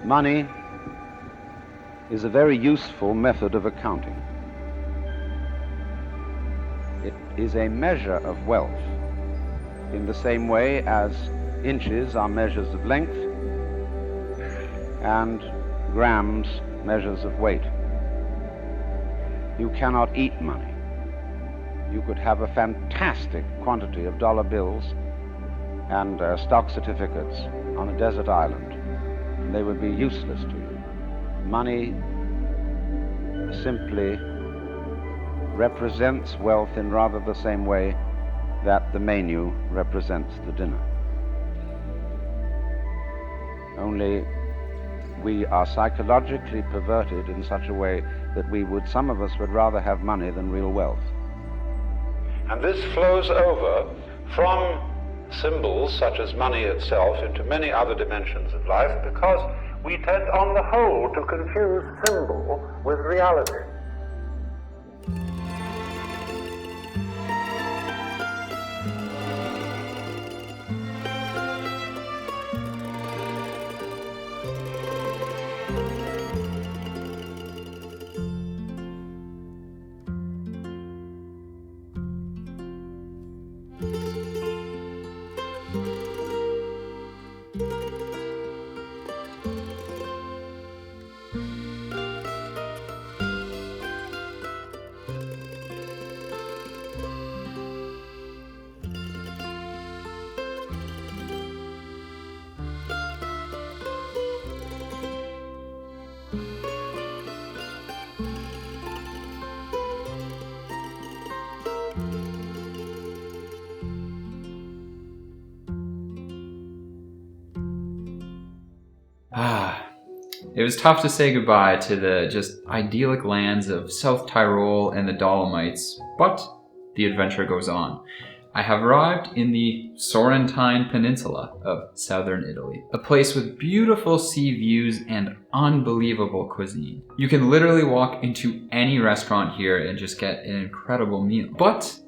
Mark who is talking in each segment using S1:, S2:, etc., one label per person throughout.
S1: Money is a very useful method of accounting. It is a measure of wealth in the same way as inches are measures of length and grams measures of weight. You cannot eat money. You could have a fantastic quantity of dollar bills and stock certificates on a desert island, and they would be useless to you. Money simply represents wealth in rather the same way that the menu represents the dinner. Only we are psychologically perverted in such a way that some of us would rather have money than real wealth. And this flows over from symbols such as money itself into many other dimensions of life, because we tend on the whole to confuse symbol with reality.
S2: It was tough to say goodbye to the just idyllic lands of South Tyrol and the Dolomites, but the adventure goes on. I have arrived in the Sorrentine Peninsula of southern Italy, a place with beautiful sea views and unbelievable cuisine. You can literally walk into any restaurant here and just get an incredible meal. But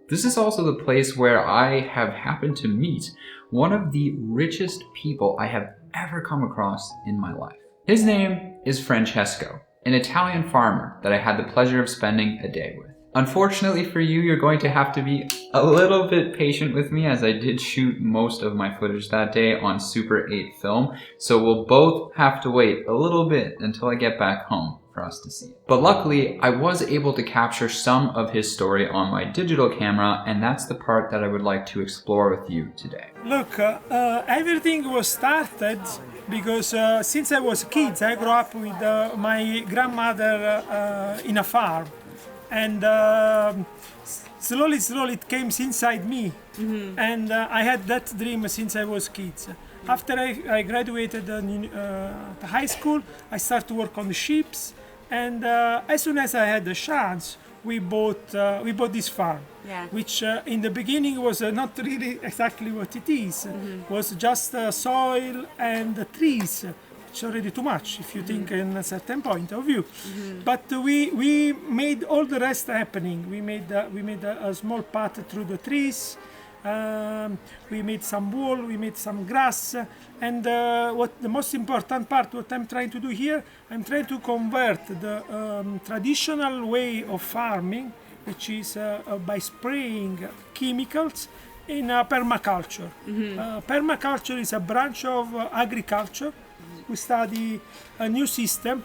S2: this is also the place where I have happened to meet one of the richest people I have ever come across in my life. His name is Francesco, an Italian farmer that I had the pleasure of spending a day with. Unfortunately for you, you're going to have to be a little bit patient with me, as I did shoot most of my footage that day on Super 8 film, so we'll both have to wait a little bit until I get back home for us to see it. But luckily, I was able to capture some of his story on my digital camera, and that's the part that I would like to explore with you today.
S3: Look, everything was started because since I was a kid, I grew up with my grandmother in a farm. And slowly it came inside me. Mm-hmm. And I had that dream since I was a kid. After I graduated high school, I started to work on the ships. And as soon as I had the chance, we bought this farm, which in the beginning was not really exactly what it is. Mm-hmm. Was just soil and trees. It's already too much if you think in a certain point of view. Mm-hmm. But we made all the rest happening. We made a small path through the trees. We made some wool. We made some grass. And what the most important part, what I'm trying to do here, I'm trying to convert the traditional way of farming, which is by spraying chemicals, in permaculture. Mm-hmm. Permaculture is a branch of agriculture. We study a new system.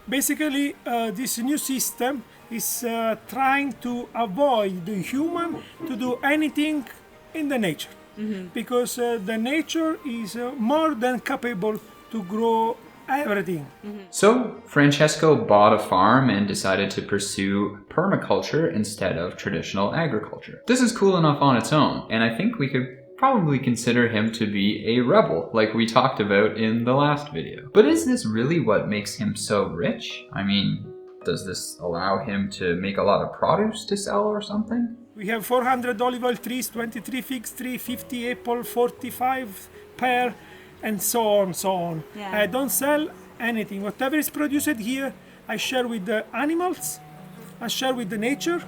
S3: Basically, this new system is trying to avoid the human to do anything in the nature. Mm-hmm. Because the nature is more than capable to grow everything. Mm-hmm.
S2: So Francesco bought a farm and decided to pursue permaculture instead of traditional agriculture. This is cool enough on its own, and I think we could probably consider him to be a rebel, like we talked about in the last video. But is this really what makes him so rich? I mean, does this allow him to make a lot of produce to sell or something?
S3: We have 400 olive oil trees, 23 fig trees, 50 apple, 45 pear, and so on. Yeah. I don't sell anything. Whatever is produced here, I share with the animals, I share with the nature,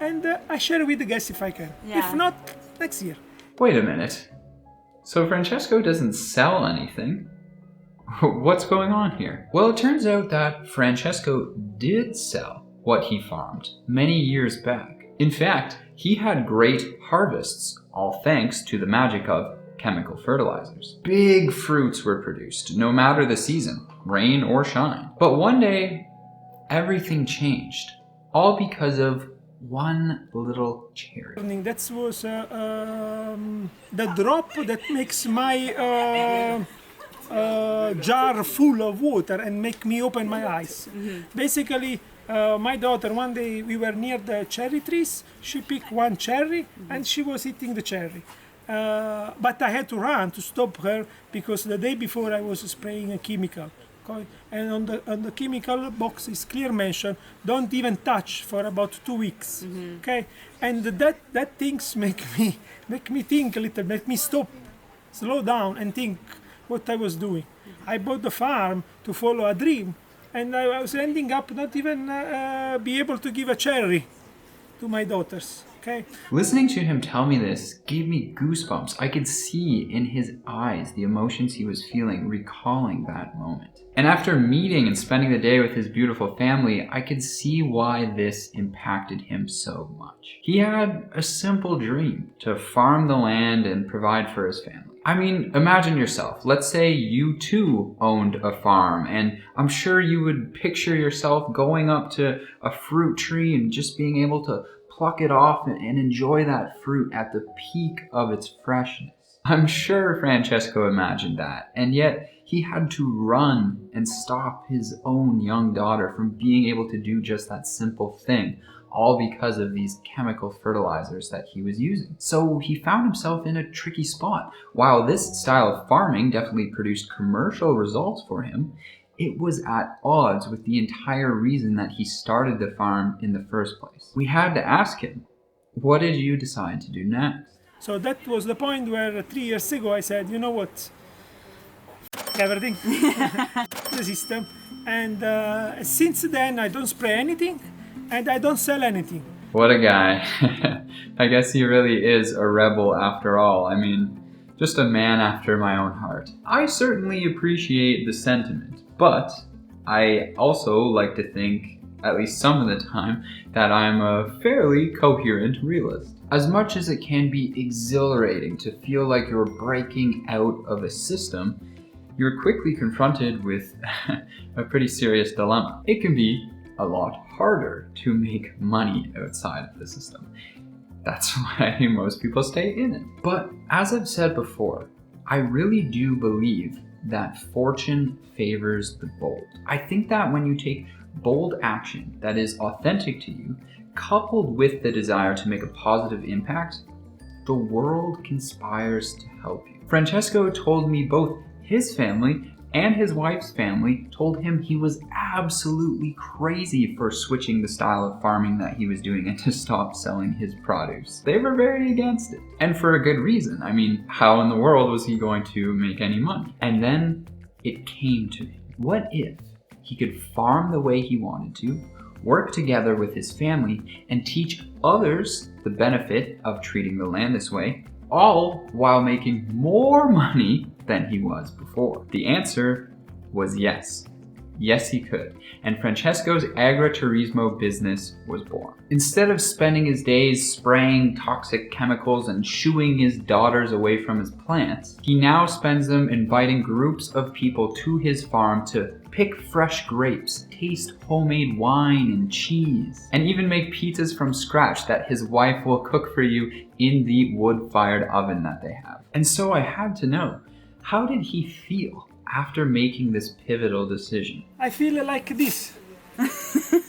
S3: and I share with the guests if I can. Yeah. If not, next year.
S2: Wait a minute. So Francesco doesn't sell anything? What's going on here? Well, it turns out that Francesco did sell what he farmed many years back. In fact, he had great harvests, all thanks to the magic of chemical fertilizers. Big fruits were produced, no matter the season, rain or shine. But one day, everything changed, all because of one little cherry.
S3: That was the drop that makes my jar full of water and make me open my eyes. Basically, my daughter, one day we were near the cherry trees, she picked one cherry and she was eating the cherry. But I had to run to stop her because the day before I was spraying a chemical. Okay? And on the chemical box is clear mention, don't even touch for about 2 weeks. Okay? And that things make me think a little, make me stop, slow down and think what I was doing. I bought the farm to follow a dream, and I was ending up not even be able to give a cherry to my daughters. Okay.
S2: Listening to him tell me this gave me goosebumps. I could see in his eyes the emotions he was feeling, recalling that moment. And after meeting and spending the day with his beautiful family, I could see why this impacted him so much. He had a simple dream to farm the land and provide for his family. I mean, imagine yourself. Let's say you too owned a farm, and I'm sure you would picture yourself going up to a fruit tree and just being able to pluck it off and enjoy that fruit at the peak of its freshness. I'm sure Francesco imagined that, and yet he had to run and stop his own young daughter from being able to do just that simple thing, all because of these chemical fertilizers that he was using. So he found himself in a tricky spot. While this style of farming definitely produced commercial results for him, it was at odds with the entire reason that he started the farm in the first place. We had to ask him, what did you decide to do next?
S3: So that was the point where 3 years ago I said, you know what, everything, the system. And since then I don't spray anything and I don't sell anything.
S2: What a guy. I guess he really is a rebel after all. I mean, just a man after my own heart. I certainly appreciate the sentiment, but I also like to think, at least some of the time, that I'm a fairly coherent realist. As much as it can be exhilarating to feel like you're breaking out of a system, you're quickly confronted with a pretty serious dilemma. It can be a lot harder to make money outside of the system. That's why most people stay in it. But as I've said before, I really do believe that fortune favors the bold. I think that when you take bold action that is authentic to you, coupled with the desire to make a positive impact, the world conspires to help you. Francesco told me both his family and his wife's family told him he was absolutely crazy for switching the style of farming that he was doing and to stop selling his produce. They were very against it. And for a good reason. I mean, how in the world was he going to make any money? And then it came to him. What if he could farm the way he wanted to, work together with his family, and teach others the benefit of treating the land this way, all while making more money than he was before? The answer was yes. Yes, he could. And Francesco's agriturismo business was born. Instead of spending his days spraying toxic chemicals and shooing his daughters away from his plants, he now spends them inviting groups of people to his farm to pick fresh grapes, taste homemade wine and cheese, and even make pizzas from scratch that his wife will cook for you in the wood-fired oven that they have. And so I had to know, how did he feel after making this pivotal decision?
S3: I feel like this,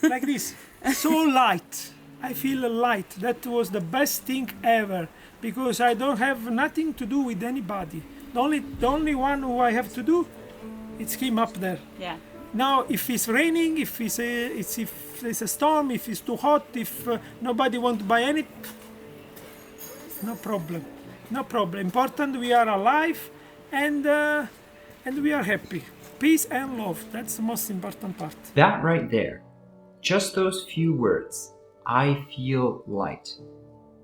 S3: like this, so light. I feel light. That was the best thing ever, because I don't have nothing to do with anybody. The only one who I have to do, it's him up there.
S4: Yeah.
S3: Now, if it's raining, if there's a storm, if it's too hot, if nobody wants to buy any, no problem, no problem. Important, we are alive, and we are happy. Peace and love. That's the most important part.
S2: That right there, just those few words, I feel light,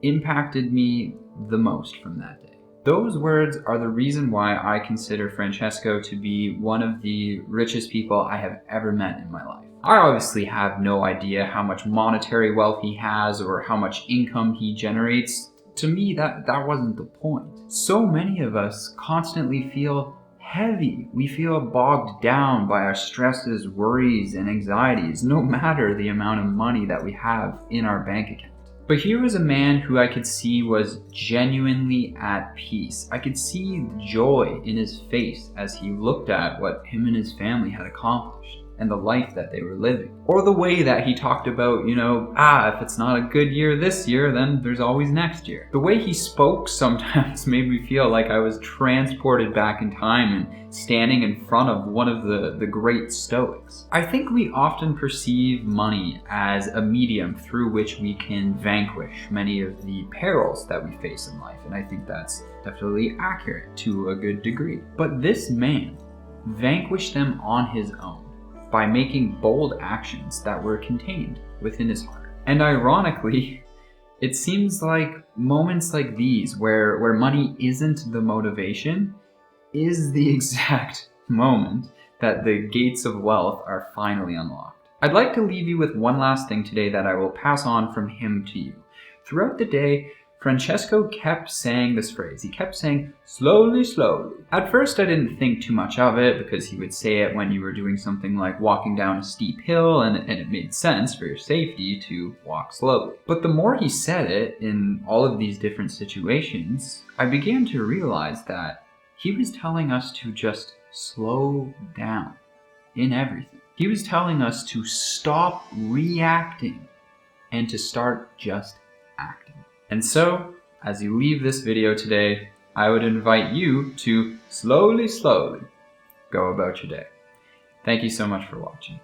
S2: impacted me the most from that day. Those words are the reason why I consider Francesco to be one of the richest people I have ever met in my life. I obviously have no idea how much monetary wealth he has or how much income he generates. To me, that wasn't the point. So many of us constantly feel heavy. We feel bogged down by our stresses, worries, and anxieties, no matter the amount of money that we have in our bank account. But here was a man who I could see was genuinely at peace. I could see the joy in his face as he looked at what him and his family had accomplished and the life that they were living. Or the way that he talked about, if it's not a good year this year, then there's always next year. The way he spoke sometimes made me feel like I was transported back in time and standing in front of one of the great Stoics. I think we often perceive money as a medium through which we can vanquish many of the perils that we face in life, and I think that's definitely accurate to a good degree. But this man vanquished them on his own, by making bold actions that were contained within his heart. And ironically, it seems like moments like these, where money isn't the motivation, is the exact moment that the gates of wealth are finally unlocked. I'd like to leave you with one last thing today that I will pass on from him to you. Throughout the day, Francesco kept saying this phrase. He kept saying, slowly, slowly. At first, I didn't think too much of it because he would say it when you were doing something like walking down a steep hill, and it made sense for your safety to walk slowly. But the more he said it in all of these different situations, I began to realize that he was telling us to just slow down in everything. He was telling us to stop reacting and to start just acting. And so, as you leave this video today, I would invite you to slowly, slowly go about your day. Thank you so much for watching.